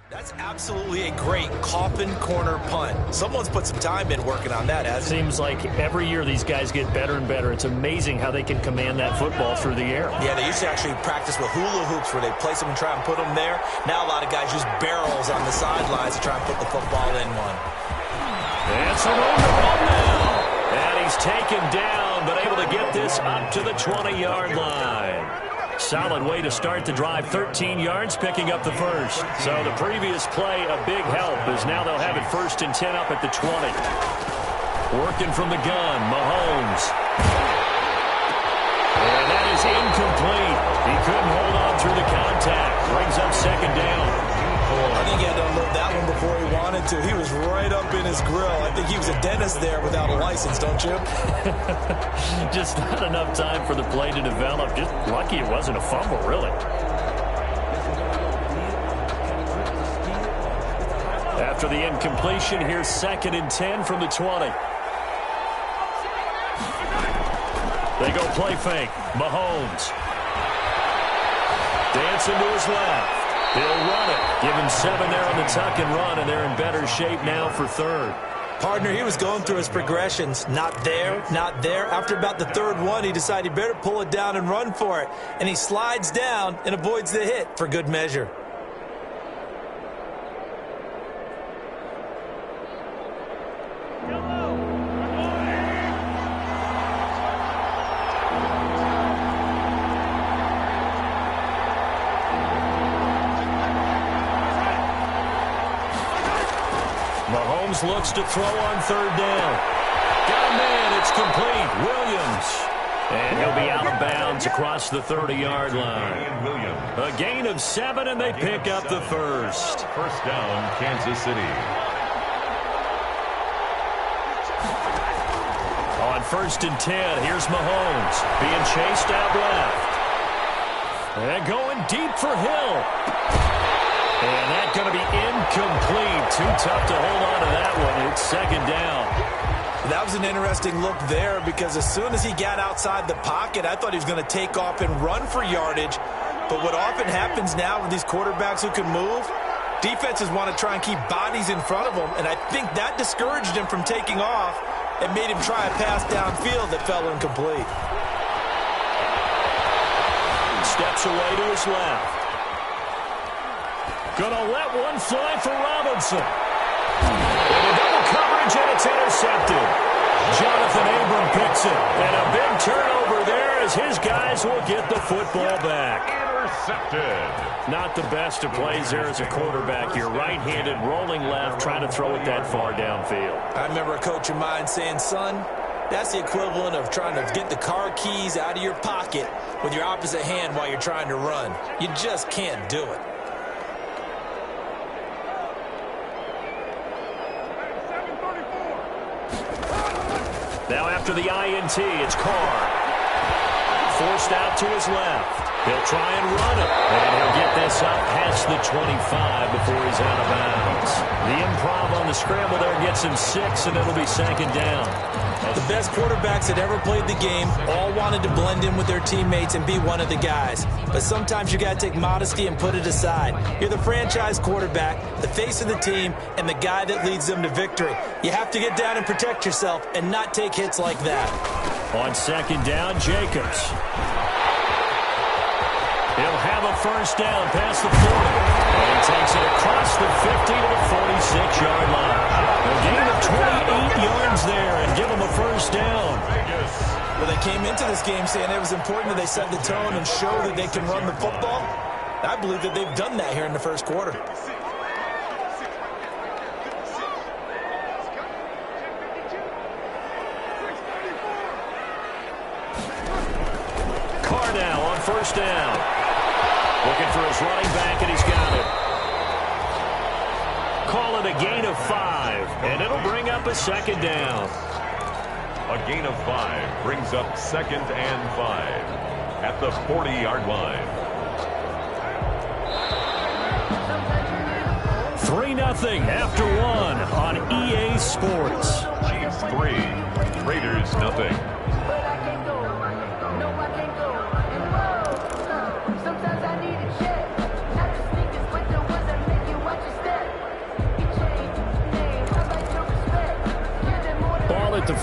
That's absolutely a great coffin corner punt. Someone's put some time in working on that, hasn't it? Seems like every year these guys get better and better. It's amazing how they can command that football through the air. Yeah, they used to actually practice with hula hoops where they place them and try and put them there. Now a lot of guys use barrels on the sidelines to try and put the football in one. And some room to run now. And he's taken down, but able to get this up to the 20-yard line. Solid way to start the drive. 13 yards, picking up the first. So the previous play, a big help, as now they'll have it 1st and 10 up at the 20. Working from the gun, Mahomes. And that is incomplete. He couldn't hold on through the contact. Brings up 2nd down. I think he had to unload that one before he wanted to. He was right up in his grill. I think he was a dentist there without a license, don't you? Just not enough time for the play to develop. Just lucky it wasn't a fumble, really. After the incompletion, here's 2nd and 10 from the 20. They go play fake. Mahomes. Dancing to his left. He'll run it. Give him 7 there on the tuck and run, and they're in better shape now for 3rd. Partner, he was going through his progressions. Not there, not there. After about the 3rd one, he decided he better pull it down and run for it. And he slides down and avoids the hit for good measure. Looks to throw on 3rd down. Got a man. It's complete. Williams. And he'll be out of bounds across the 30-yard line. A gain of 7, and they pick up the first. 1st down, Kansas City. On 1st and 10, here's Mahomes. Being chased out left. And going deep for Hill. And that's going to be incomplete. Too tough to hold on to that one. It's 2nd down. That was an interesting look there because as soon as he got outside the pocket, I thought he was going to take off and run for yardage. But what often happens now with these quarterbacks who can move, defenses want to try and keep bodies in front of them. And I think that discouraged him from taking off and made him try a pass downfield that fell incomplete. Steps away to his left. Gonna let one fly for Robinson. And a double coverage, and it's intercepted. Jonathan Abram picks it. And a big turnover there as his guys will get the football back. Intercepted. Not the best of plays there as a quarterback. You're right-handed, rolling left, trying to throw it that far downfield. I remember a coach of mine saying, son, that's the equivalent of trying to get the car keys out of your pocket with your opposite hand while you're trying to run. You just can't do it. Now after the INT, it's Carr. Forced out to his left. He'll try and run it. And he'll get this up past the 25 before he's out of bounds. The improv on the scramble there gets him 6, and it'll be 2nd down. The best quarterbacks that ever played the game all wanted to blend in with their teammates and be one of the guys. But sometimes you got to take modesty and put it aside. You're the franchise quarterback, the face of the team, and the guy that leads them to victory. You have to get down and protect yourself and not take hits like that. On 2nd down, Jacobs. He'll have a 1st down past the 40. And he takes it across the 50 to the 46-yard line. A gain of 28 yards there and give him a 1st down. Well, they came into this game saying it was important that they set the tone and show that they can run the football. I believe that they've done that here in the 1st quarter. Carr now on 1st down. Looking for his running back, and he's got it. Call it a gain of 5, and it'll bring up a 2nd down. A gain of 5 brings up 2nd and 5 at the 40-yard line. 3-0 after 1 on EA Sports. Chiefs 3, Raiders nothing.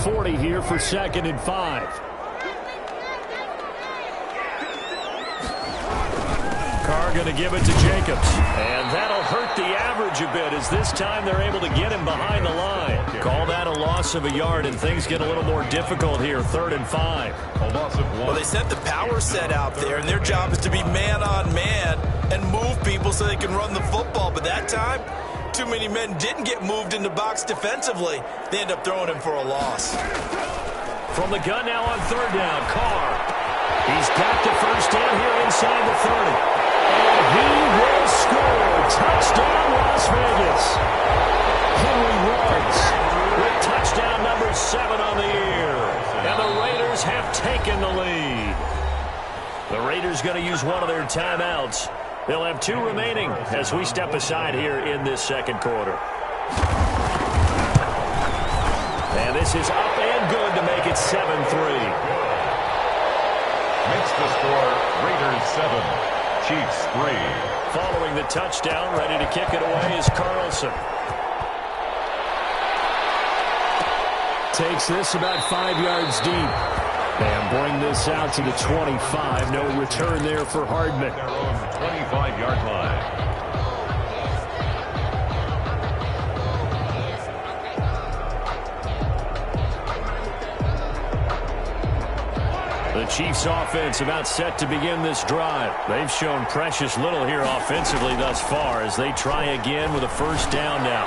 40 here for 2nd and 5. Carr going to give it to Jacobs. And that'll hurt the average a bit as this time they're able to get him behind the line. Call that a loss of a yard, and things get a little more difficult here, 3rd and 5. A loss of 1. Well, they sent the power set out there, and their job is to be man-on-man and move people so they can run the football. But that time, too many men didn't get moved in the box defensively. They end up throwing him for a loss. From the gun now on 3rd down, Carr. He's got the first down here inside the 30. And he will score. Touchdown, Las Vegas. Henry Ruggs with touchdown number 7 on the year. And the Raiders have taken the lead. The Raiders going to use one of their timeouts. They'll have 2 remaining as we step aside here in this 2nd quarter. And this is up and good to make it 7-3. Makes the score Raiders 7. Chiefs 3. Following the touchdown, ready to kick it away is Carlson. Takes this about 5 yards deep. And bring this out to the 25. No return there for Hardman. Their own 25-yard line. The Chiefs offense about set to begin this drive. They've shown precious little here offensively thus far as they try again with a first down now.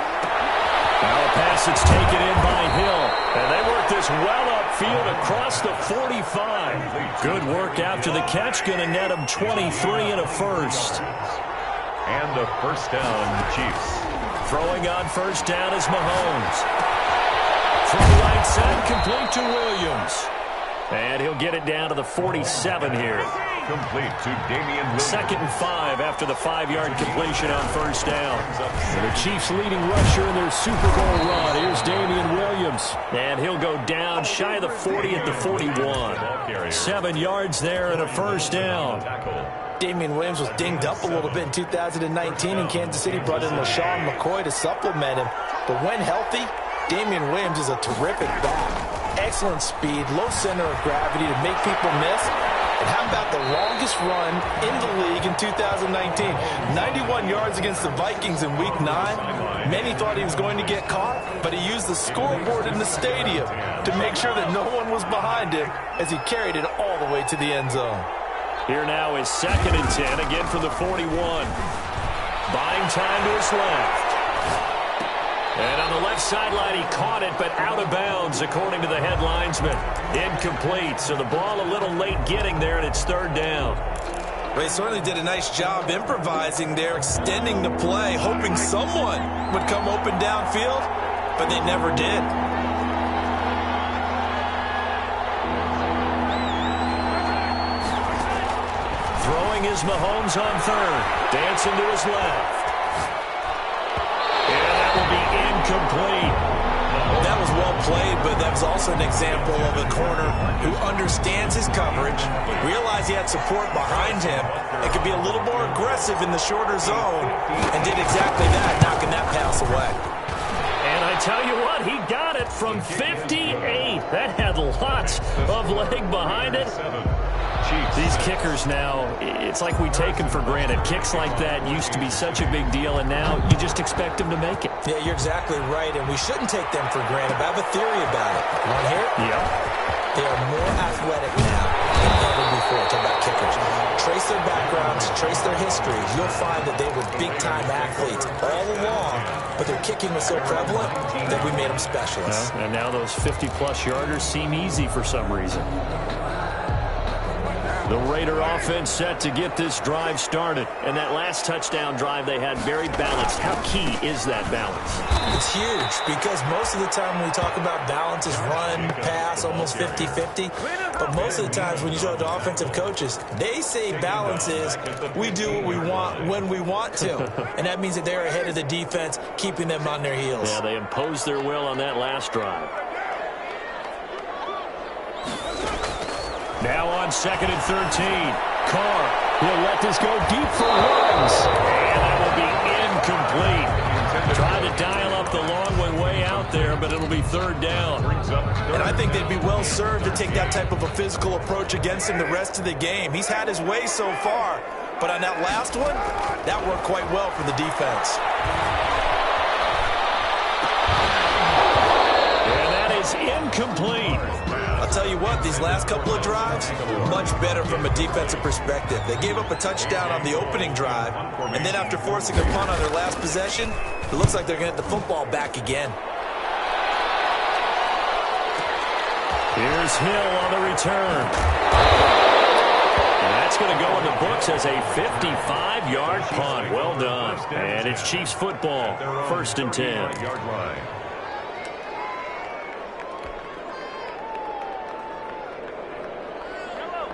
Now a pass that's taken in by Hill. And they work this well upfield across the 45. Good work after the catch. Going to net them 23 and a first. And a first down, Chiefs. Throwing on first down is Mahomes. From the right side, complete to Williams. And he'll get it down to the 47 here. Complete to Damian Williams. 2nd and 5 after the 5-yard completion on first down. And the Chiefs leading rusher in their Super Bowl run. Here's Damian Williams. And he'll go down shy of the 40 at the 41. 7 yards there and a first down. Damian Williams was dinged up a little bit in 2019, and Kansas City brought in LaShawn McCoy to supplement him. But when healthy, Damian Williams is a terrific back. Excellent speed, low center of gravity to make people miss. And how about the longest run in the league in 2019? 91 yards against the Vikings in Week 9. Many thought he was going to get caught, but he used the scoreboard in the stadium to make sure that no one was behind him as he carried it all the way to the end zone. Here now is 2nd and 10, again from the 41. Buying time to his left. And on the left sideline, he caught it, but out of bounds, according to the head linesman. Incomplete, so the ball a little late getting there, and it's 3rd down. They certainly did a nice job improvising there, extending the play, hoping someone would come open downfield, but they never did. Throwing is Mahomes on 3rd. Dancing to his left. And that will be incomplete. That was well played, but that was also an example of a corner who understands his coverage, realized he had support behind him, and could be a little more aggressive in the shorter zone, and did exactly that, knocking that pass away. And I tell you what, he got it from 58. That had lots of leg behind it. These kickers now, it's like we take them for granted. Kicks like that used to be such a big deal, and now you just expect them to make it. Yeah, you're exactly right, and we shouldn't take them for granted. But I have a theory about it. You want to hear it? Yeah. They are more athletic now than ever before. Talk about kickers. Trace their backgrounds, trace their histories. You'll find that they were big-time athletes all along, but their kicking was so prevalent that we made them specialists. And now those 50-plus yarders seem easy for some reason. The Raider offense set to get this drive started. And that last touchdown drive they had very balanced. How key is that balance? It's huge because most of the time when we talk about balance is run, pass, almost 50-50. But most of the times when you talk to offensive coaches, they say balance is we do what we want when we want to. And that means that they're ahead of the defense, keeping them on their heels. Yeah, they imposed their will on that last drive. Now on 2nd and 13. Carr will let this go deep for Ruggs. And that will be incomplete. Trying to dial up the long way out there, but it'll be third down. And I think they'd be well served to take that type of a physical approach against him the rest of the game. He's had his way so far, but on that last one, that worked quite well for the defense. And that is incomplete. I'll tell you what, these last couple of drives, much better from a defensive perspective. They gave up a touchdown on the opening drive, and then after forcing a punt on their last possession, it looks like they're going to get the football back again. Here's Hill on the return. And that's going to go in the books as a 55-yard punt. Well done. And it's Chiefs football, 1st and 10.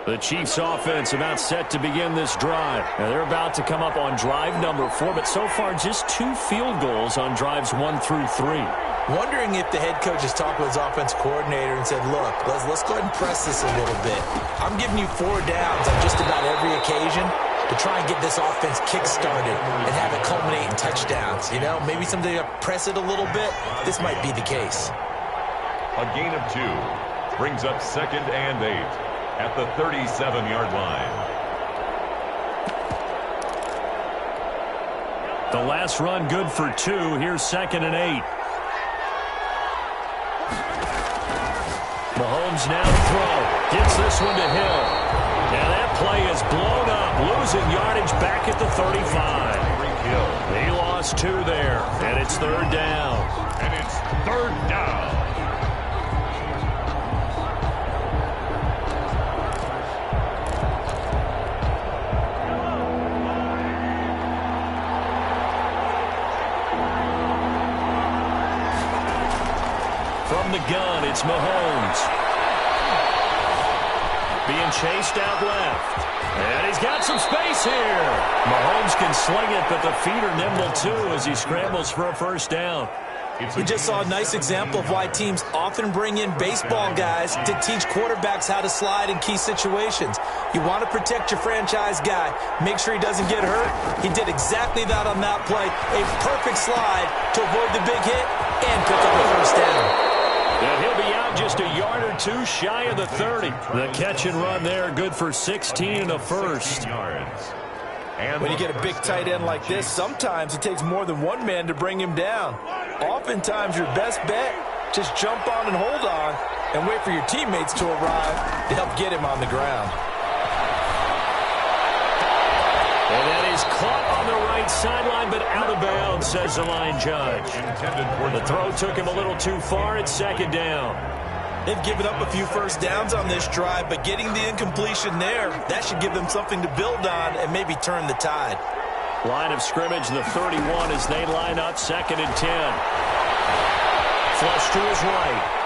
The Chiefs offense about set to begin this drive. Now they're about to come up on drive number 4, but so far just 2 field goals on drives 1 through 3. Wondering if the head coach has talked with his offense coordinator and said, look, let's go ahead and press this a little bit. I'm giving you 4 downs on just about every occasion to try and get this offense kick-started and have it culminate in touchdowns. You know, maybe someday to press it a little bit. This might be the case. A gain of 2 brings up 2nd and 8. At the 37-yard line. The last run good for 2. Here's 2nd and 8. Mahomes now to throw. Gets this one to Hill. And that play is blown up. Losing yardage back at the 35. He lost 2 there. And it's 3rd down. And it's 3rd down. From the gun, it's Mahomes. Being chased out left. And he's got some space here. Mahomes can sling it, but the feet are nimble too as he scrambles for a 1st down. We just saw a nice example of why teams often bring in baseball guys to teach quarterbacks how to slide in key situations. You want to protect your franchise guy. Make sure he doesn't get hurt. He did exactly that on that play. A perfect slide to avoid the big hit and pick up a 1st down. And he'll be out just a yard or 2 shy of the 30. The catch and run there, good for 16 and a 1st. And when you get a big tight end like this, sometimes it takes more than one man to bring him down. Oftentimes, your best bet, just jump on and hold on and wait for your teammates to arrive to help get him on the ground. And that is caught on the right sideline, but out of bounds, says the line judge. The throw took him a little too far. It's 2nd down. They've given up a few 1st downs on this drive, but getting the incompletion there, that should give them something to build on and maybe turn the tide. Line of scrimmage, the 31 as they line up, 2nd and 10. Flush to his right.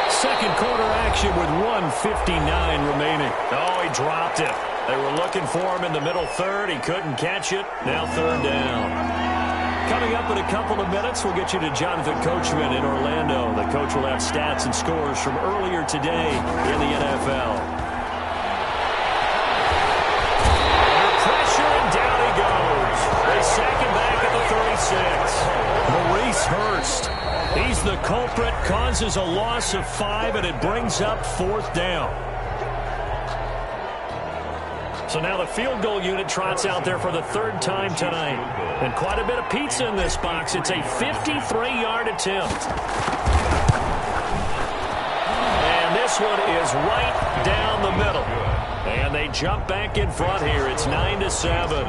Second quarter action with 1:59 remaining. Oh, he dropped it. They were looking for him in the middle 3rd. He couldn't catch it. Now 3rd down. Coming up in a couple of minutes, we'll get you to Jonathan Coachman in Orlando. The coach will have stats and scores from earlier today in the NFL. Under pressure, and down he goes. They sack him back at the 36. Maurice Hurst. He's the culprit, causes a loss of 5, and it brings up 4th down. So now the field goal unit trots out there for the 3rd time tonight. And quite a bit of pizza in this box. It's a 53-yard attempt. And this one is right down the middle. And they jump back in front here. It's 9-7.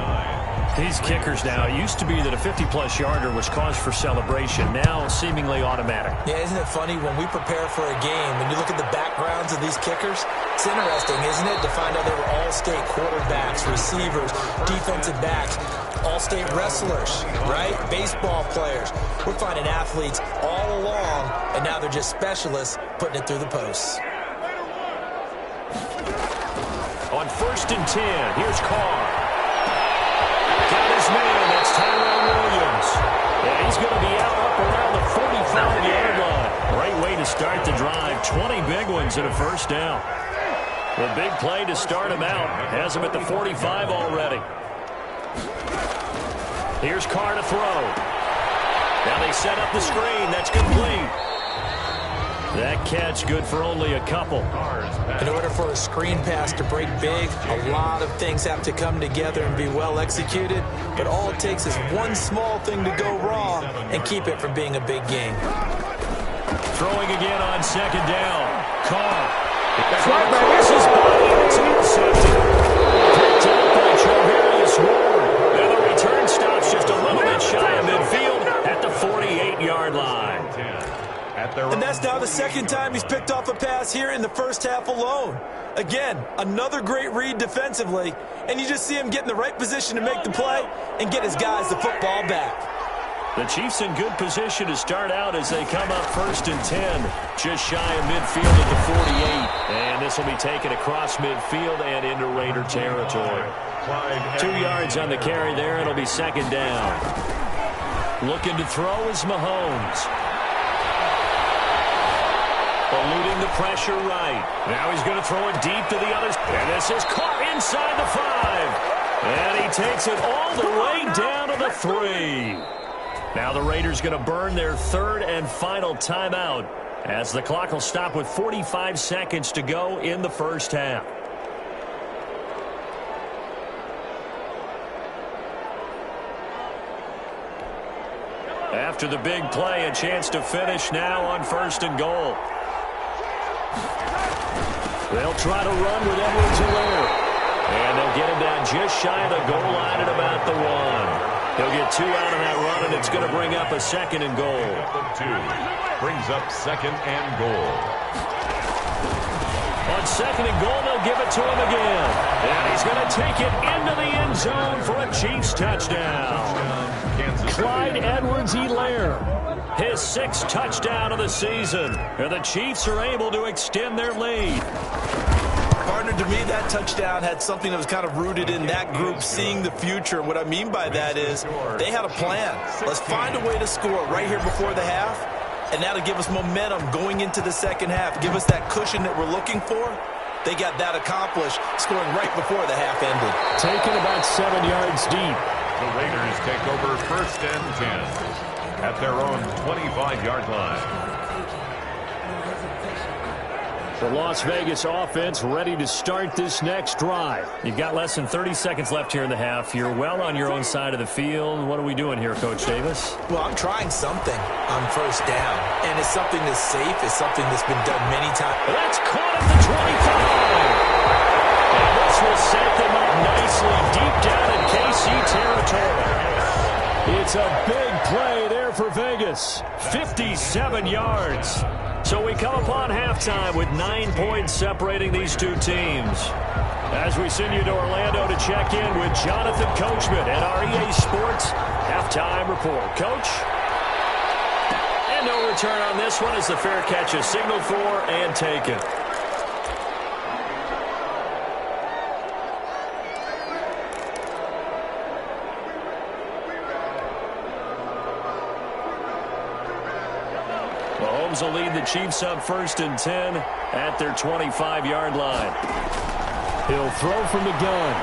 These kickers now, it used to be that a 50-plus yarder was cause for celebration. Now seemingly automatic. Yeah, isn't it funny when we prepare for a game, when you look at the backgrounds of these kickers, it's interesting, isn't it, to find out they were all-state quarterbacks, receivers, defensive backs, all-state wrestlers, right? Baseball players. We're finding athletes all along, and now they're just specialists putting it through the posts. On 1st and 10, here's Carr. Got his man, that's Tyrell Williams. And he's going to be out up around the 45-yard line. Great way to start the drive. 20 big ones and a 1st down. A big play to start him out. Has him at the 45 already. Here's Carr to throw. Now they set up the screen. That's complete. That catch good for only a couple. In order for a screen pass to break big, a lot of things have to come together and be well executed. But all it takes is one small thing to go wrong and keep it from being a big game. Throwing again on second down. Carr. Across his body. It's intercepted. Picked up by Charvarius Ward. And the return stops just a little bit shy of midfield at the 48-yard line. And that's now the second time he's picked off a pass here in the first half alone. Again, another great read defensively, and you just see him get in the right position to make the play and get his guys the football back. The Chiefs in good position to start out as they come up 1st and 10, just shy of midfield at the 48. And this will be taken across midfield and into Raider territory. 2 yards on the carry there. It'll be second down. Looking to throw is Mahomes. Eluding the pressure right. Now he's going to throw it deep to the others. And this is caught inside the 5. And he takes it all the way down to the 3. Now the Raiders going to burn their 3rd and final timeout as the clock will stop with 45 seconds to go in the first half. After the big play, a chance to finish now on 1st and goal. They'll try to run with Edwards-Helaire. And they'll get him down just shy of the goal line at about the 1. He'll get 2 out of that run, and it's going to bring up a 2nd and goal. 2 brings up 2nd and goal. On 2nd and goal, they'll give it to him again. And he's going to take it into the end zone for a Chiefs touchdown. Clyde Edwards-Helaire, his 6th touchdown of the season. And the Chiefs are able to extend their lead. Partner, to me, that touchdown had something that was kind of rooted in that group seeing the future. What I mean by that is they had a plan. Let's find a way to score right here before the half, and that'll give us momentum going into the second half, give us that cushion that we're looking for. They got that accomplished, scoring right before the half ended. Taken about 7 yards deep. The Raiders take over 1st and 10 at their own 25-yard line. The Las Vegas offense ready to start this next drive. You've got less than 30 seconds left here in the half. You're well on your own side of the field. What are we doing here, Coach Davis? Well, I'm trying something on 1st down, and it's something that's safe. It's something that's been done many times. That's caught at the 25. And this will set them up nicely deep down in KC territory. It's a big play there for Vegas. 57 yards. So we come upon halftime with 9 points separating these two teams. As we send you to Orlando to check in with Jonathan Coachman at our EA Sports Halftime Report. Coach? And no return on this one as the fair catch is signaled for and taken. Mahomes will lead the Chiefs up 1st and 10 at their 25-yard line. He'll throw from the gun.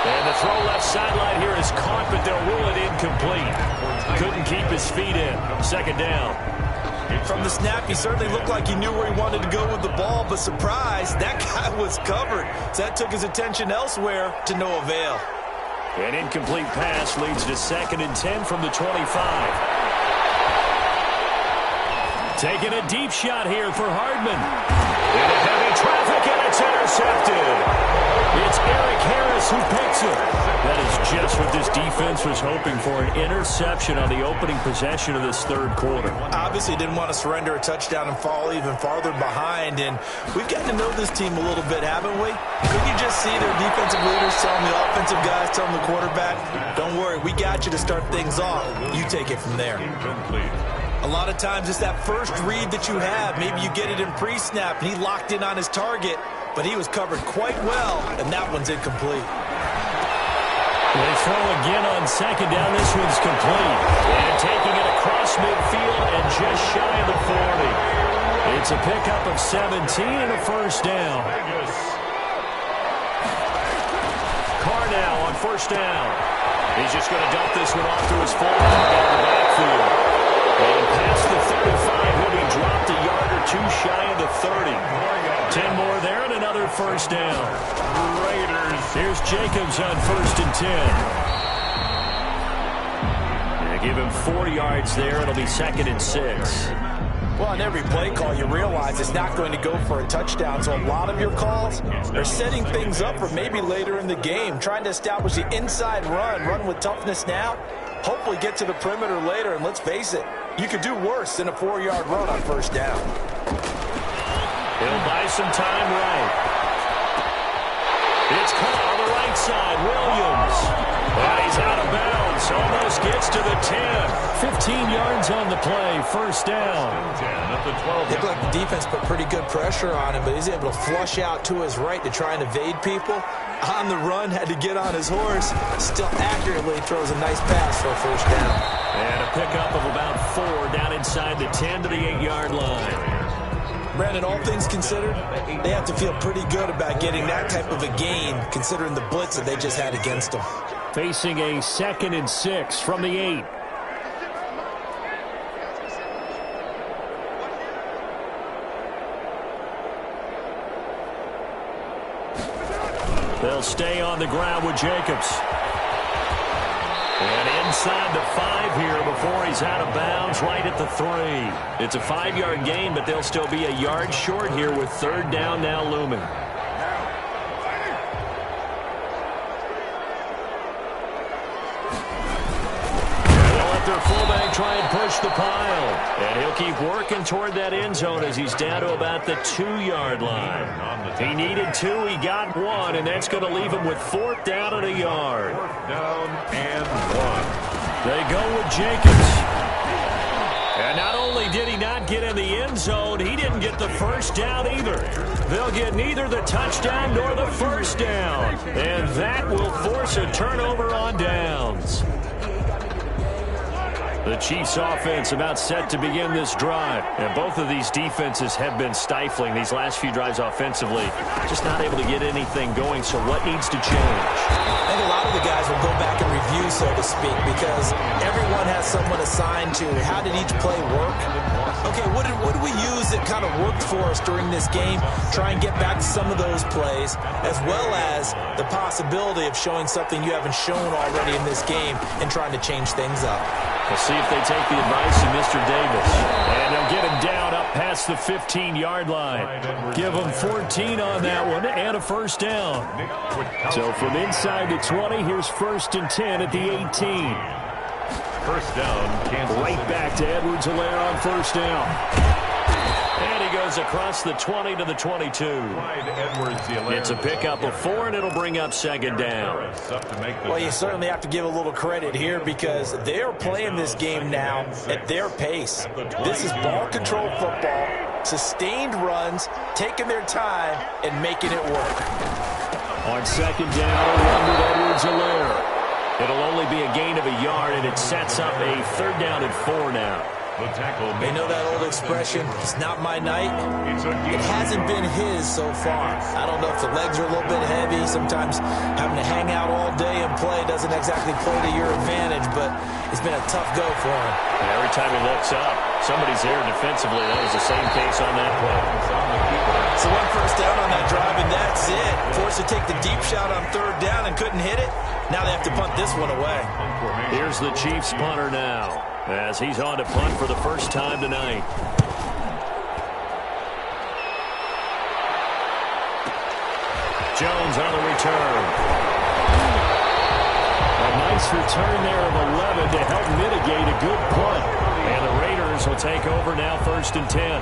And the throw left sideline here is caught, but they'll rule it incomplete. Couldn't keep his feet in. 2nd down. From the snap, he certainly looked like he knew where he wanted to go with the ball, but surprise, that guy was covered. So that took his attention elsewhere to no avail. An incomplete pass leads to 2nd and 10 from the 25. Taking a deep shot here for Hardman. Into heavy traffic, and it's intercepted. It's Eric Harris who picks it. That is just what this defense was hoping for, an interception on the opening possession of this 3rd quarter. Obviously didn't want to surrender a touchdown and fall even farther behind, and we've gotten to know this team a little bit, haven't we? Couldn't you just see their defensive leaders telling the offensive guys, telling the quarterback, don't worry, we got you to start things off. You take it from there. Incomplete. A lot of times it's that first read that you have. Maybe you get it in pre-snap, and he locked in on his target, but he was covered quite well, and that one's incomplete. They throw again on 2nd down. This one's complete. And taking it across midfield and just shy of the 40. It's a pickup of 17 and a 1st down. are now on first down. He's just going to dump this one off to his fullback out of the backfield. And past the 35, he'll be dropped a yard or two shy of the 30. 10 more there and another first down. Raiders. Here's Jacobs on first and 10. They give him 4 yards there. It'll be second and 6. Well, on every play call, you realize it's not going to go for a touchdown. So a lot of your calls are setting things up for maybe later in the game, trying to establish the inside run with toughness now, hopefully get to the perimeter later. And let's face it, you could do worse than a 4-yard run on first down. He'll buy some time right. It's caught on the right side. Williams. And he's out of bounds. Almost gets to the 10. 15 yards on the play. First down. It looked like the defense put pretty good pressure on him, but he's able to flush out to his right to try and evade people. On the run, had to get on his horse. Still accurately throws a nice pass for a first down. And a pickup of about 4 down inside the 10 to the 8-yard line. Brandon, all things considered, they have to feel pretty good about getting that type of a gain, considering the blitz that they just had against them. Facing a 2nd and 6 from the 8. They'll stay on the ground with Jacobs. And inside the 5 here before he's out of bounds, right at the 3. It's a 5-yard gain, but they'll still be a yard short here with third down now looming. They'll let their fullback try and push the pile. And he'll keep working toward that end zone as he's down to about the 2-yard line. He needed 2, he got 1, and that's going to leave him with 4th down and a yard. 4th down and 1. They go with Jacobs. And not only did he not get in the end zone, he didn't get the first down either. They'll get neither the touchdown nor the first down. And that will force a turnover on downs. The Chiefs offense about set to begin this drive. And both of these defenses have been stifling these last few drives offensively. Just not able to get anything going, so what needs to change? I think a lot of the guys will go back and review, so to speak, because everyone has someone assigned to how did each play work. Okay, what did we use that kind of worked for us during this game? Try and get back to some of those plays, as well as the possibility of showing something you haven't shown already in this game and trying to change things up. We'll see if they take the advice of Mr. Davis. And they'll get him down up past the 15-yard line. Give him 14 on that one and a first down. So from inside the 20, here's 1st and 10 at the 18. First down, Kansas right City. back to Edwards-Helaire on first down. And he goes across the 20 to the 22. It's a pickup of 4, and it'll bring up 2nd down. Well, you certainly have to give a little credit here because they're playing this game now at their pace. This is ball control football, sustained runs, taking their time, and making it work. On 2nd down, a run with Edwards-Helaire. It'll only be a gain of a yard, and it sets up a 3rd down and 4 now. They know that old expression, it's not my night. It hasn't been his so far. I don't know if the legs are a little bit heavy. Sometimes having to hang out all day and play doesn't exactly play to your advantage, but it's been a tough go for him. And every time he looks up, somebody's there defensively. That was the same case on that play. So 1 first down on that drive, and that's it. Forced to take the deep shot on 3rd down and couldn't hit it. Now they have to punt this one away. Here's the Chiefs punter now, as he's on to punt for the first time tonight. Jones on the return. A nice return there of 11 to help mitigate a good punt. And the Raiders will take over now 1st and 10.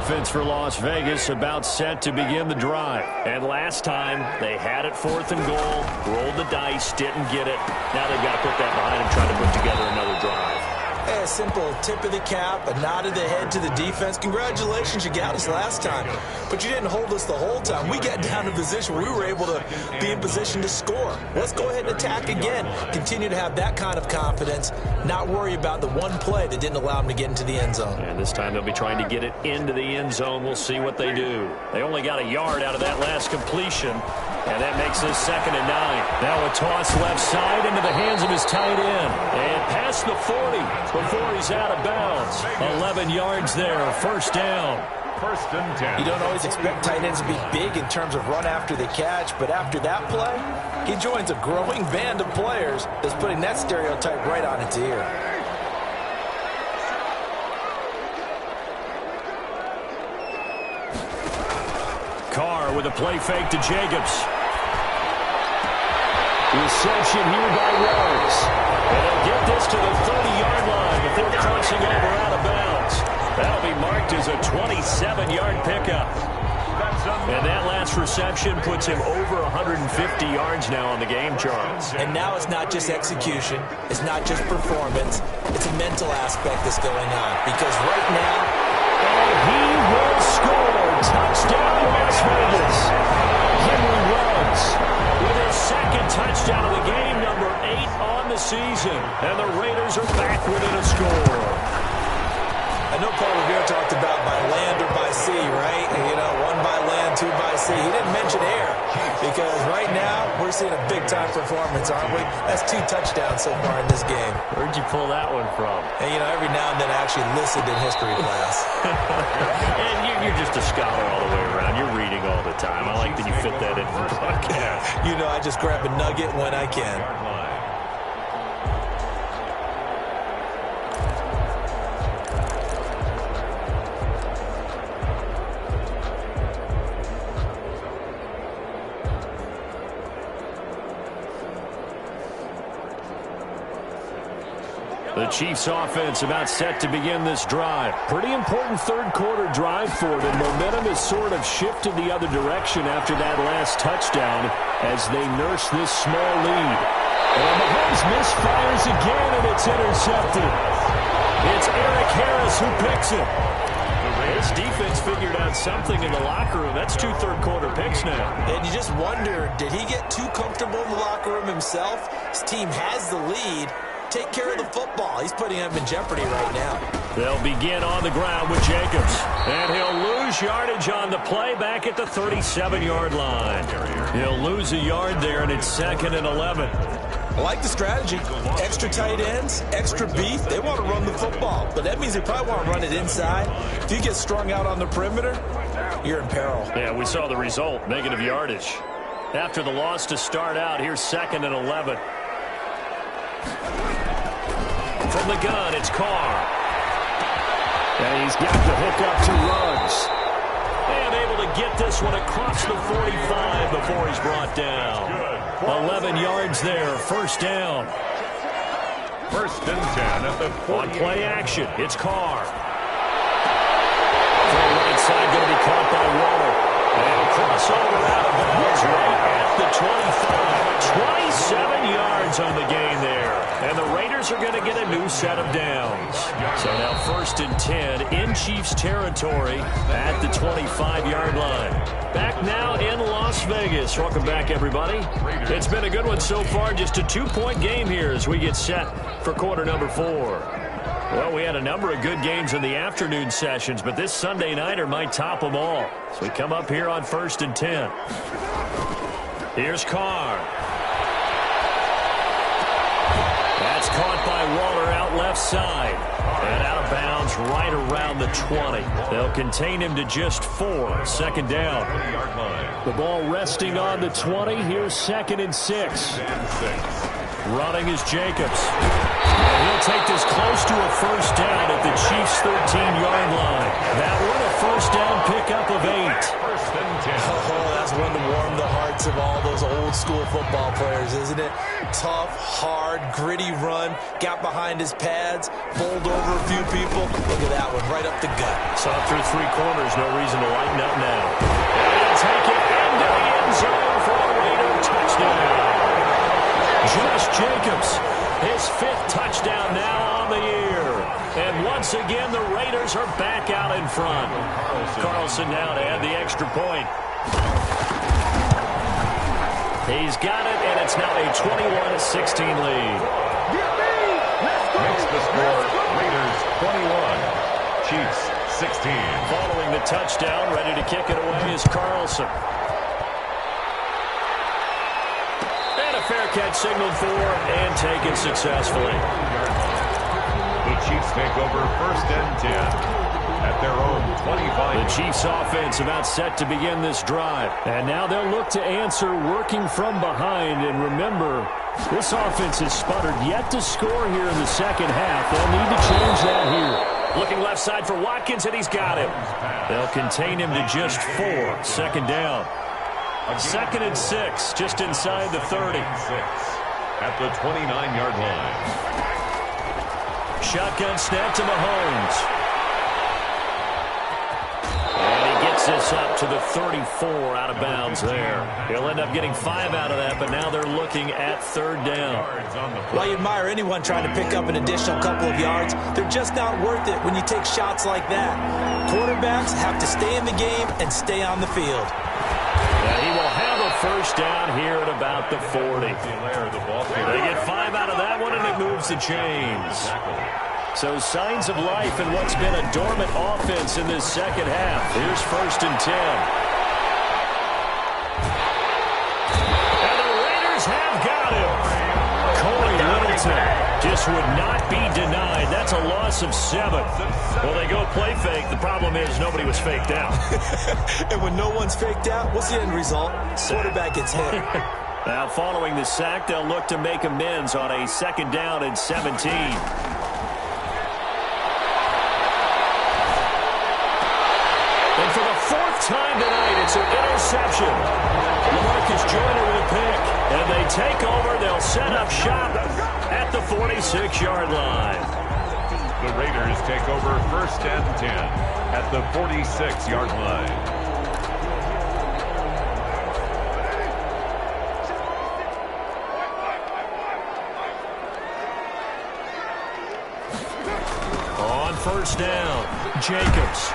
Offense for Las Vegas about set to begin the drive. And last time, they had it 4th and goal, rolled the dice, didn't get it. Now they've got to put that behind them, trying to put together another drive. A simple tip of the cap, a nod of the head to the defense. Congratulations, you got us last time. But you didn't hold us the whole time. We got down to a position where we were able to be in position to score. Let's go ahead and attack again. Continue to have that kind of confidence, not worry about the one play that didn't allow them to get into the end zone. And this time they'll be trying to get it into the end zone. We'll see what they do. They only got a yard out of that last completion, and that makes this 2nd and 9. Now a toss left side into the hands of his tight end. And past the 40 before he's out of bounds. 11 yards there, 1st down. 1st and 10. You don't always expect tight ends to be big in terms of run after the catch, but after that play, he joins a growing band of players that's putting that stereotype right on its ear. Carr with a play fake to Jacobs. Reception here by Ruggs. And they'll get this to the 30-yard line before crossing over out of bounds. That'll be marked as a 27-yard pickup. And that last reception puts him over 150 yards now on the game, Charles. And now it's not just execution. It's not just performance. It's a mental aspect that's going on. Because right now, and he will score. Touchdown, Las Vegas. Henry Ruggs with his 2nd touchdown of the game, number 8 on the season. And the Raiders are back within a score. I know Paul Revere talked about by land or by sea, right? You know, 1 by land, 2 by sea. He didn't mention air because right now we're seeing a big-time performance, aren't we? That's 2 touchdowns so far in this game. Where'd you pull that one from? And, you know, every now and then I actually listened in history class. And you're just a scholar all the way around. You're reading all the time. I like that you fit that in for broadcast. You know, I just grab a nugget when I can. The Chiefs offense about set to begin this drive. Pretty important 3rd quarter drive for them. Momentum has sort of shifted the other direction after that last touchdown as they nurse this small lead. And Mahomes misfires again, and it's intercepted. It's Eric Harris who picks it. This defense figured out something in the locker room. That's 2 third-quarter picks now. And you just wonder, did he get too comfortable in the locker room himself? His team has the lead. Take care of the football. He's putting him in jeopardy right now. They'll begin on the ground with Jacobs. And he'll lose yardage on the play back at the 37-yard line. He'll lose a yard there, and it's 2nd and 11. I like the strategy. Extra tight ends, extra beef. They want to run the football, but that means they probably want to run it inside. If you get strung out on the perimeter, you're in peril. Yeah, we saw the result, negative yardage. After the loss to start out, here's 2nd and 11. From the gun, it's Carr. And he's got the hook up to Ruggs. And able to get this one across the 45 before he's brought down. 11 yards there, 1st down. 1st and 10 at the 40. On play action, it's Carr. From the right side, going to be caught by Waller. And a crossover out of bounds right at the 25. 27 yards on the gain there. And the Raiders are going to get a new set of downs. So now 1st and 10 in Chiefs territory at the 25-yard line. Back now in Las Vegas. Welcome back, everybody. It's been a good one so far. Just a 2-point game here as we get set for quarter number 4. Well, we had a number of good games in the afternoon sessions, but this Sunday nighter might top them all. So we come up here on 1st and 10. Here's Carr. That's caught by Waller out left side. And out of bounds right around the 20. They'll contain him to just 4. 2nd down. The ball resting on the 20. Here's 2nd and 6. Running is Jacobs. And he'll take this close to a 1st down at the Chiefs' 13-yard line. That one a 1st down pickup of 8. 1st and 10. Oh, that's one to warm the hearts of all those old-school football players, isn't it? Tough, hard, gritty run. Got behind his pads, bowled over a few people. Look at that one, right up the gut. Saw through 3 corners, no reason to lighten up now. And he'll take it into the end zone for a Raider touchdown. Josh Jacobs, his 5th touchdown now on the year. once again, the Raiders are back out in front. Carlson now to add the extra point. He's got it, and it's now a 21-16 lead. Makes the score Raiders 21, Chiefs 16. Following the touchdown, ready to kick it away is Carlson. And a fair catch signaled for and taken successfully. The Chiefs take over 1st and 10 at their own 25. The Chiefs offense about set to begin this drive. And now they'll look to answer working from behind. And remember, this offense has sputtered yet to score here in the second half. They'll need to change that here. Looking left side for Watkins, and he's got him. They'll contain him to just 4. 2nd down. 2nd and 6, just inside the 30. At the 29-yard line. Shotgun snap to Mahomes. And he gets this up to the 34 out of bounds there. He'll end up getting 5 out of that, but now they're looking at 3rd down. While you admire anyone trying to pick up an additional couple of yards, they're just not worth it when you take shots like that. Quarterbacks have to stay in the game and stay on the field. Yeah, he will have a 1st down here at about the 40. They get 5 out of that one, and it moves the chains. So signs of life in what's been a dormant offense in this second half. Here's 1st and 10. And the Raiders have got him. Corey Littleton just would not be denied. That's a loss of 7. Well, they go play fake. The problem is nobody was faked out. And when no one's faked out, what's the end result? Quarterback gets hit. Now, following the sack, they'll look to make amends on a 2nd down and 17. And for the 4th time tonight, it's an interception. LaMarcus Joyner with a pick. And they take over. They'll set up shop at the 46-yard line. The Raiders take over 1st and 10 at the 46-yard line. On 1st down, Jacobs.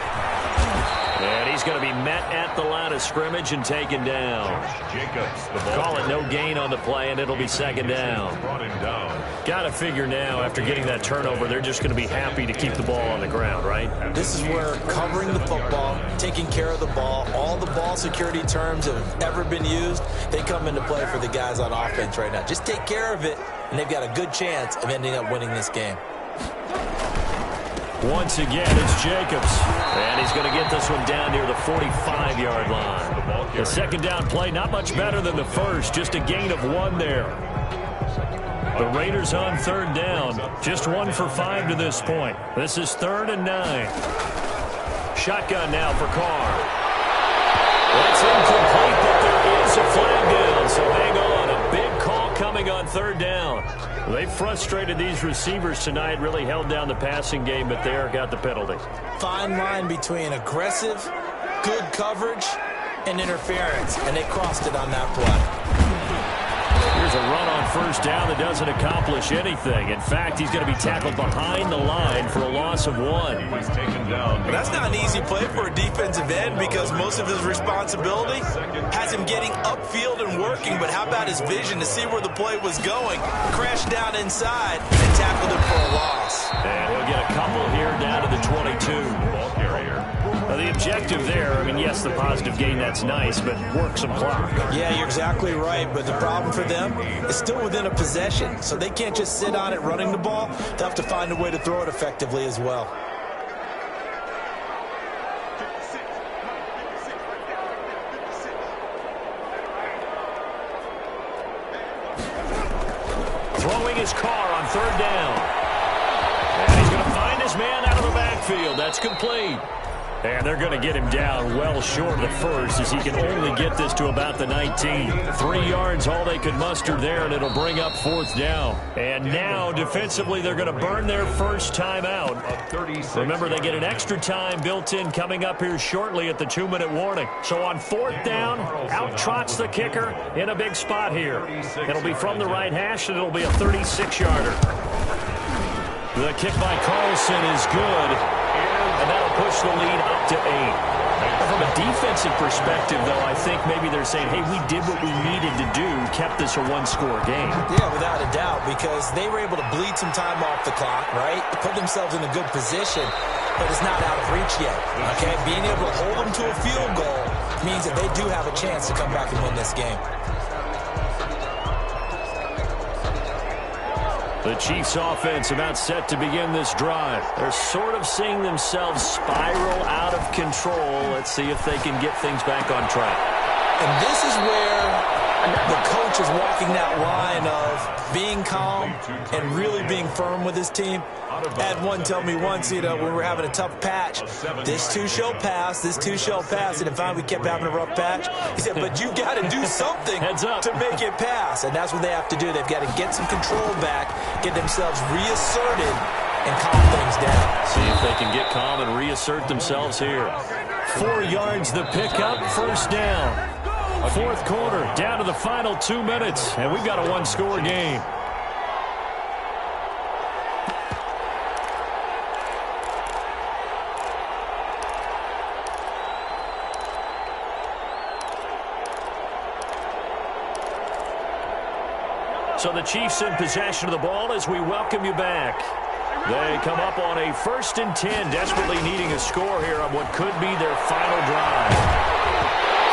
And he's going to be met at the line of scrimmage and taken down. Jacobs, the ball. Call it no gain on the play, and it'll be 2nd down. Brought him down. Got to figure now, after getting that turnover, they're just going to be happy to keep the ball on the ground, right? This is where covering the football, taking care of the ball, all the ball security terms that have ever been used, they come into play for the guys on offense right now. Just take care of it, and they've got a good chance of ending up winning this game. Once again, it's Jacobs. And he's going to get this one down near the 45-yard line. The 2nd down play, not much better than the first. Just a gain of 1 there. The Raiders on 3rd down. Just 1 for 5 to this point. This is 3rd and 9. Shotgun now for Carr. That's incomplete, but there is a flag down. So hang on. A big call coming on 3rd down. They frustrated these receivers tonight, really held down the passing game, but there got the penalty. Fine line between aggressive, good coverage, and interference, and they crossed it on that play. Here's a run on 1st down that doesn't accomplish anything. In fact, he's going to be tackled behind the line for a loss of 1. He's taken down. But that's not an easy play for a defensive end because most of his responsibility has him getting upfield and working. But how about his vision to see where the play was going? Crashed down inside and tackled him for a loss. And he'll get a couple here down to the 22. Ball carrier. The objective there, I mean, yes, the positive gain, that's nice, but work some clock. Yeah, you're exactly right. But the problem for them is still within a possession. So they can't just sit on it running the ball. They'll have to find a way to throw it effectively as well. Throwing his Carr on 3rd down. And he's going to find his man out of the backfield. That's complete. And they're going to get him down well short of the first as he can only get this to about the 19. 3 yards, all they could muster there, and it'll bring up 4th down. And now, defensively, they're going to burn their first time out. Remember, they get an extra time built in coming up here shortly at the 2-minute warning. So on 4th down, out trots the kicker in a big spot here. It'll be from the right hash, and it'll be a 36-yarder. The kick by Carlson is good, and that'll push the lead up to 8. From a defensive perspective, though, I think maybe they're saying, hey, we did what we needed to do, kept this a one-score game. Yeah, without a doubt, because they were able to bleed some time off the clock, right? Put themselves in a good position, but it's not out of reach yet, okay? Being able to hold them to a field goal means that they do have a chance to come back and win this game. The Chiefs offense about set to begin this drive. They're sort of seeing themselves spiral out of control. Let's see if they can get things back on track. And this is where the coach is walking that line of being calm and really being firm with his team. I had one tell me once, when we were having a tough patch, this too shall pass, this too shall pass. And finally we kept having a rough patch. He said, but you got to do something to make it pass. And that's what they have to do. They've got to get some control back, get themselves reasserted, and calm things down. See if they can get calm and reassert themselves here. 4 yards the pickup, first down. Fourth quarter, down to the final 2 minutes, and we've got a one-score game. So the Chiefs in possession of the ball as we welcome you back. They come up on a 1st and 10, desperately needing a score here on what could be their final drive.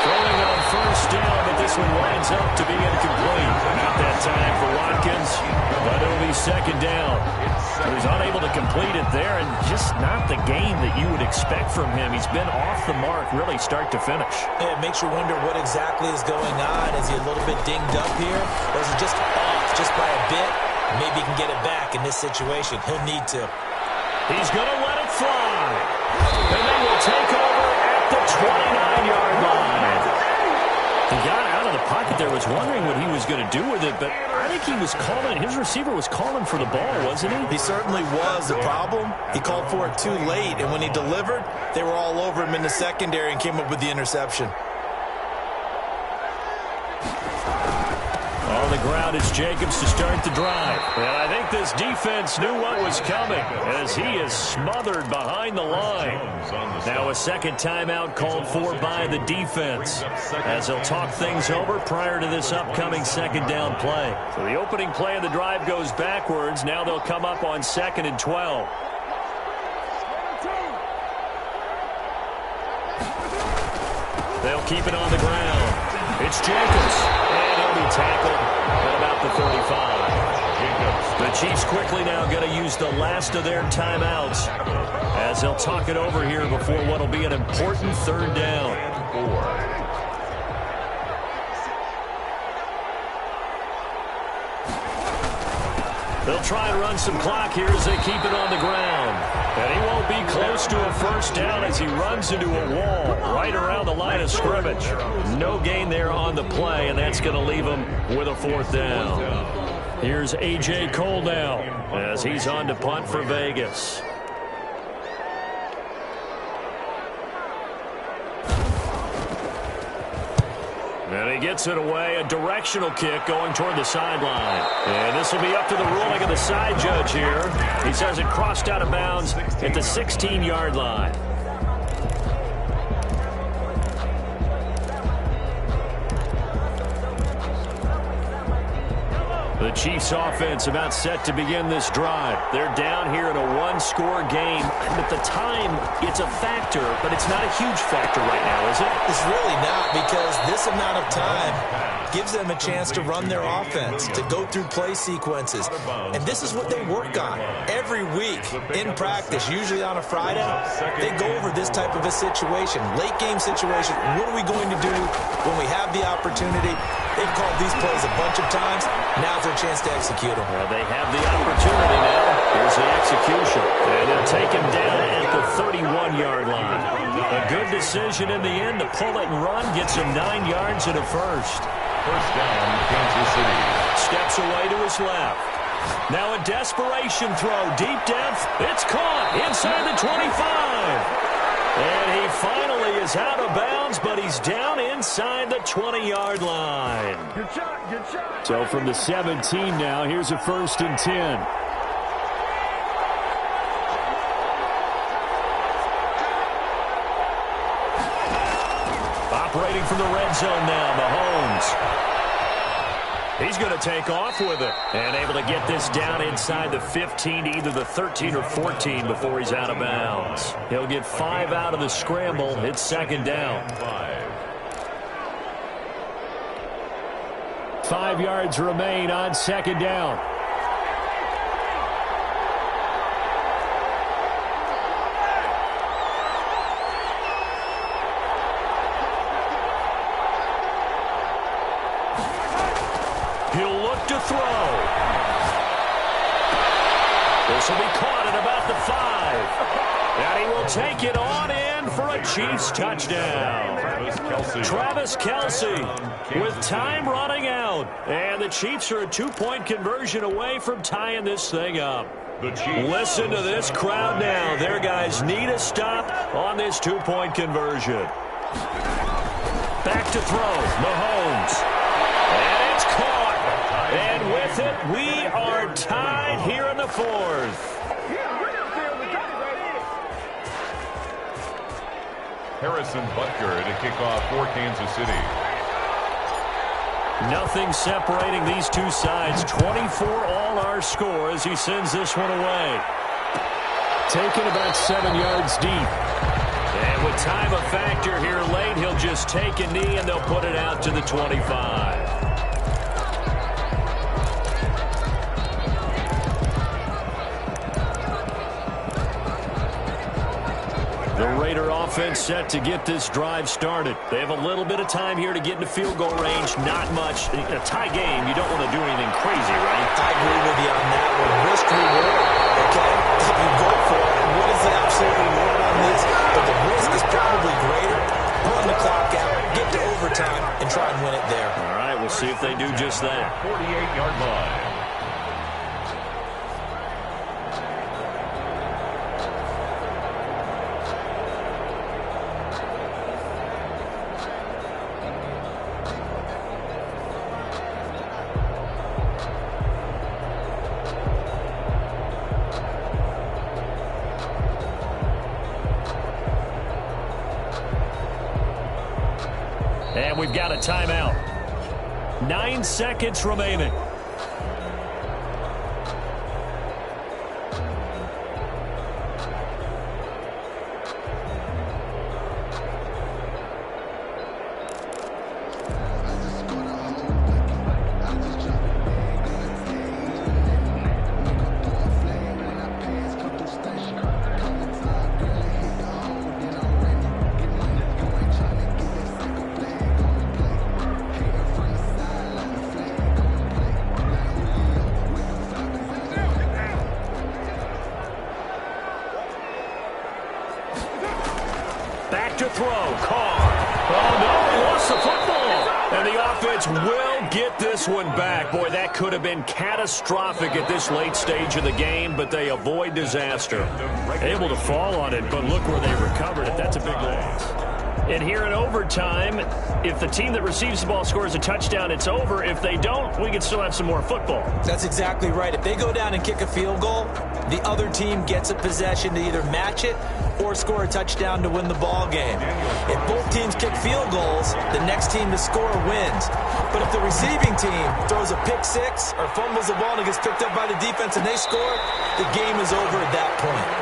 Throwing on first down, but this one winds up to be incomplete. Not that time for Watkins, but it'll be second down. He's unable to complete it there, and just not the game that you would expect from him. He's been off the mark, really start to finish. It makes you wonder what exactly is going on. Is he a little bit dinged up here, or is he just off just by a bit? Maybe he can get it back in this situation. He'll need to. He's going to let it fly. And they will take over at the 29-yard line. He got out of the pocket there, was wondering what he was going to do with it, but I think he was calling, his receiver was calling for the ball, wasn't he? He certainly was. The problem, he called for it too late, and when he delivered, they were all over him in the secondary and came up with the interception. On the ground, it's Jacobs to start the drive. And I think this defense knew what was coming as he is smothered behind the line. Now a second timeout called for by the defense as they'll talk things over prior to this upcoming second down play. So the opening play of the drive goes backwards. Now they'll come up on 2nd and 12. They'll keep it on the ground. It's Jacobs. And he'll be tackled at about the 35. The Chiefs quickly now going to use the last of their timeouts as they'll talk it over here before what will be an important third down. They'll try and run some clock here as they keep it on the ground. And he won't be close to a first down as he runs into a wall right around the line of scrimmage. No gain there on the play, and that's going to leave him with a fourth down. Here's A.J. Cole now as he's on to punt for Vegas. And he gets it away, a directional kick going toward the sideline. And this will be up to the ruling of the side judge here. He says it crossed out of bounds at the 16-yard line. The Chiefs offense about set to begin this drive. They're down here in a one-score game. And at the time, it's a factor, but it's not a huge factor right now, is it? It's really not, because this amount of time gives them a chance to run their offense, to go through play sequences. And this is what they work on every week in practice, usually on a Friday. They go over this type of a situation, late game situation. What are we going to do when we have the opportunity? They've called these plays a bunch of times. Now's their chance to execute them. Well, they have the opportunity now. Here's the execution. And they'll take him down at the 31-yard line. A good decision in the end to pull it and run. Gets him 9 yards and a first. First down, Kansas City. Steps away to his left. Now a desperation throw. Deep depth. It's caught inside the 25. And he finally is out of bounds, but he's down inside the 20-yard line. Good shot, good shot. So from the 17 now, here's a 1st and 10. Separating from the red zone now, Mahomes. He's going to take off with it. And able to get this down inside the 15, either the 13 or 14 before he's out of bounds. He'll get 5 out of the scramble. It's second down. 5 yards remain on second down. He'll look to throw. This will be caught at about the 5. And he will take it on in for a Chiefs touchdown. Travis Kelce with time running out. And the Chiefs are a 2-point conversion away from tying this thing up. Listen to this crowd now. Their guys need a stop on this 2-point conversion. Back to throw. Mahomes. And it's caught. And with it, we are tied here in the 4th. Harrison Butker to kick off for Kansas City. Nothing separating these two sides. 24 all our score as he sends this one away. Taken about 7 yards deep. And with time a factor here late, he'll just take a knee and they'll put it out to the 25. The Raider offense set to get this drive started. They have a little bit of time here to get into field goal range. Not much. In a tie game, you don't want to do anything crazy, right? I agree with you on that one. Risk reward, okay? If you go for it, what is the absolute reward on this? But the risk is probably greater. Run the clock out, get to overtime, and try and win it there. All right, we'll see if they do just that. 48-yard line. And we've got a timeout. 9 seconds remaining. Back to throw. Carr. Oh, no, he lost the football. And the offense will get this one back. Boy, that could have been catastrophic at this late stage of the game, but they avoid disaster. Able to fall on it, but look where they recovered it. That's a big loss. And here in overtime, if the team that receives the ball scores a touchdown, it's over. If they don't, we can still have some more football. That's exactly right. If they go down and kick a field goal, the other team gets a possession to either match it or score a touchdown to win the ball game. If both teams kick field goals, the next team to score wins. But if the receiving team throws a pick six or fumbles the ball and it gets picked up by the defense and they score, the game is over at that point.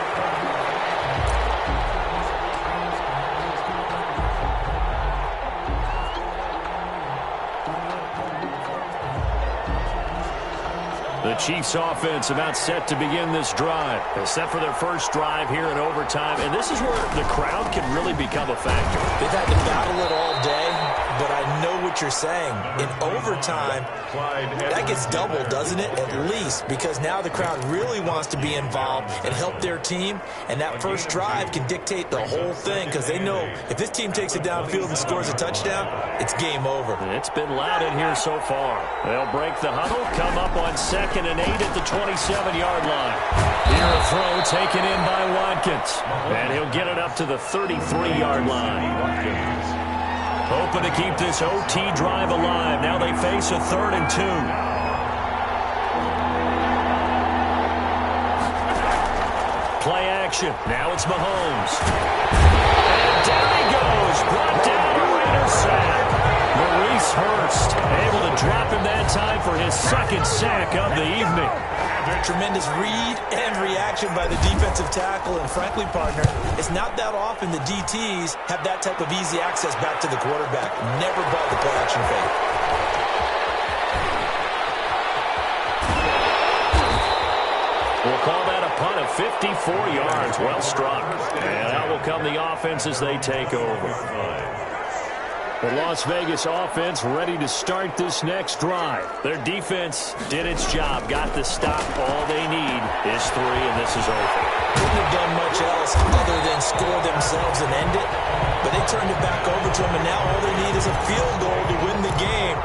The Chiefs offense about set to begin this drive. They're set for their first drive here in overtime, and this is where the crowd can really become a factor. They've had to battle it all day, but I know what you're saying. In overtime, that gets doubled, doesn't it? At least, because now the crowd really wants to be involved and help their team, and that first drive can dictate the whole thing because they know if this team takes it downfield and scores a touchdown, it's game over. It's been loud in here so far. They'll break the huddle, come up on 2nd and 8 at the 27-yard line. Here a throw taken in by Watkins, and he'll get it up to the 33-yard line. Hoping to keep this OT drive alive. Now they face a 3rd and 2. Play action. Now it's Mahomes. And down he goes. Brought down to Raiders. James Hurst able to drop him that time for his second sack of the evening. Tremendous read and reaction by the defensive tackle, and frankly, partner, it's not that often the DTs have that type of easy access back to the quarterback. Never bought the play action fake. We'll call that a punt of 54 yards. Well struck. And out will come the offense as they take over. The Las Vegas offense ready to start this next drive. Their defense did its job, got the stop. All they need is 3, and this is over. Couldn't have done much else other than score themselves and end it. But they turned it back over to them, and now all they need is a field goal to win the game.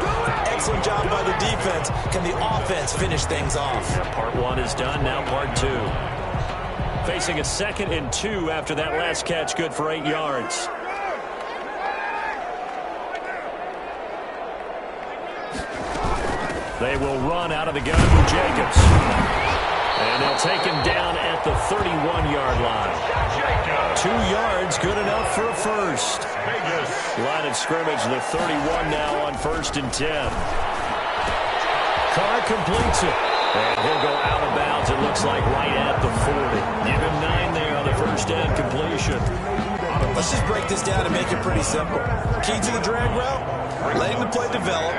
Excellent job by the defense. Can the offense finish things off? Yeah, part 1 is done, now part 2. Facing a 2nd and 2 after that last catch, good for 8 yards. They will run out of the gun with Jacobs. And they'll take him down at the 31-yard line. 2 yards, good enough for a first. Line of scrimmage, the 31 now on 1st and 10. Carr completes it. And he'll go out of bounds, it looks like, right at the 40. Give him 9 there on the first down completion. Let's just break this down and make it pretty simple. Key to the drag route, letting the play develop,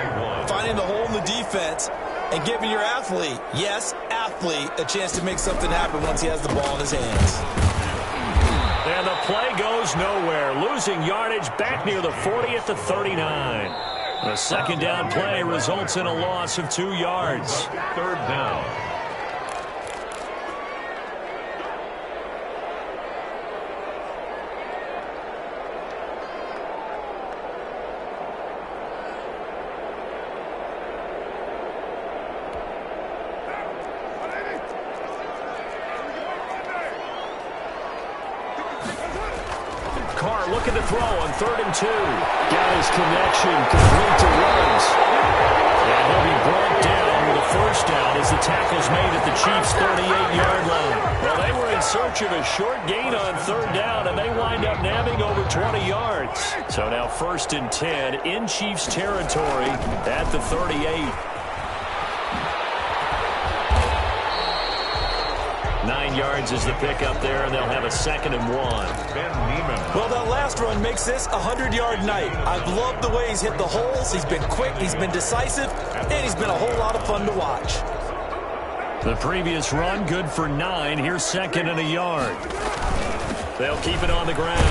finding the hole in the defense, and giving your athlete, yes, athlete, a chance to make something happen once he has the ball in his hands. And the play goes nowhere. Losing yardage back near the 40 at the 39. The second down play results in a loss of 2 yards. 3rd down. Carr looking to throw on 3rd and 2. Got his connection, complete to Ruggs. And he'll be brought down with a first down as the tackle's made at the Chiefs' 38-yard line. Well, they were in search of a short gain on 3rd down, and they wind up nabbing over 20 yards. So now 1st and 10 in Chiefs territory at the 38. 9 yards is the pickup there, and they'll have a 2nd and 1. Well, that last run makes this a 100-yard night. I've loved the way he's hit the holes. He's been quick, he's been decisive, and he's been a whole lot of fun to watch. The previous run, good for 9. Here's 2nd and a yard. They'll keep it on the ground.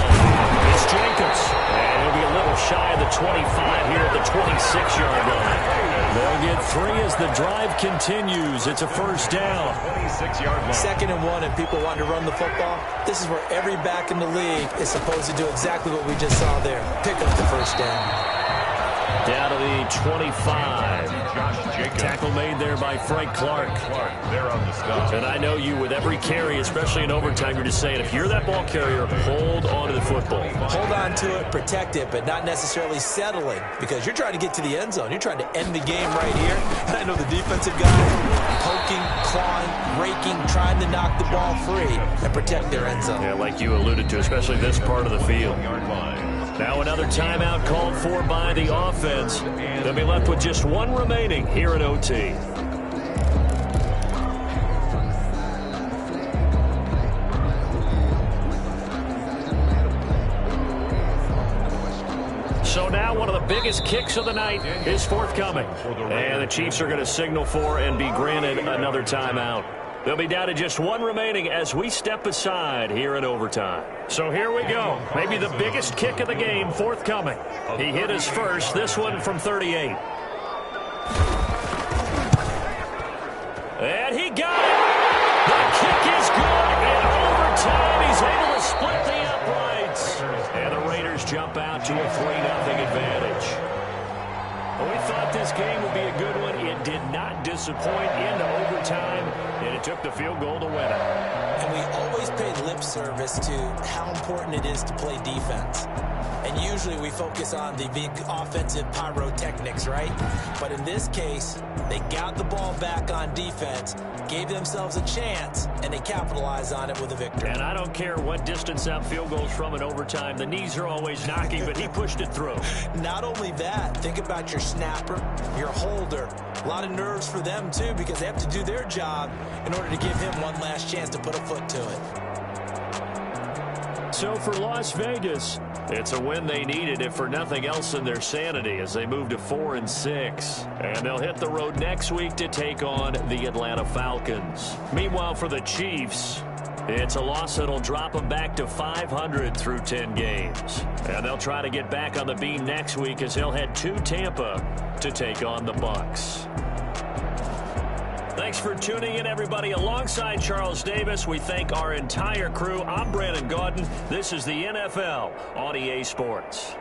It's Jacobs. And he'll be a little shy of the 25 here at the 26-yard line. They'll get 3 as the drive continues. It's a first down. 26-yard line. 2nd and 1, and people want to run the football. This is where every back in the league is supposed to do exactly what we just saw there. Pick up the first down. Down to the 25. Josh Jacobs. Tackle made there by Frank Clark. There on the stop. And I know you, with every carry, especially in overtime, you're just saying, if you're that ball carrier, hold on to the football. Hold on to it, protect it, but not necessarily settling, because you're trying to get to the end zone. You're trying to end the game right here. And I know the defensive guy poking, clawing, raking, trying to knock the ball free and protect their end zone. Yeah, like you alluded to, especially this part of the field. Now another timeout called for by the offense. They'll be left with just 1 remaining here at OT. So now one of the biggest kicks of the night is forthcoming. And the Chiefs are going to signal for and be granted another timeout. They'll be down to just 1 remaining as we step aside here in overtime. So here we go. Maybe the biggest kick of the game forthcoming. He hit his first, this one from 38. And he got it. The kick is good. In overtime, he's able to split the uprights. And the Raiders jump out to a 3-0 advantage. We thought thought this game would be a good one. It did not disappoint into overtime, and it took the field goal to win it. And we always pay lip service to how important it is to play defense. And usually we focus on the big offensive pyrotechnics, right? But in this case, they got the ball back on defense, gave themselves a chance, and they capitalized on it with a victory. And I don't care what distance that field goes from in overtime. The knees are always knocking, but he pushed it through. Not only that, think about your snapper, your holder. A lot of nerves for them, too, because they have to do their job in order to give him one last chance to put a foot to it. So for Las Vegas, it's a win they needed, if for nothing else in their sanity, as they move to 4-6. And they'll hit the road next week to take on the Atlanta Falcons. Meanwhile, for the Chiefs, it's a loss that'll drop them back to 500 through 10 games. And they'll try to get back on the beam next week as they'll head to Tampa to take on the Bucs. Thanks for tuning in, everybody. Alongside Charles Davis, we thank our entire crew. I'm Brandon Gaudin. This is the NFL on EA Sports.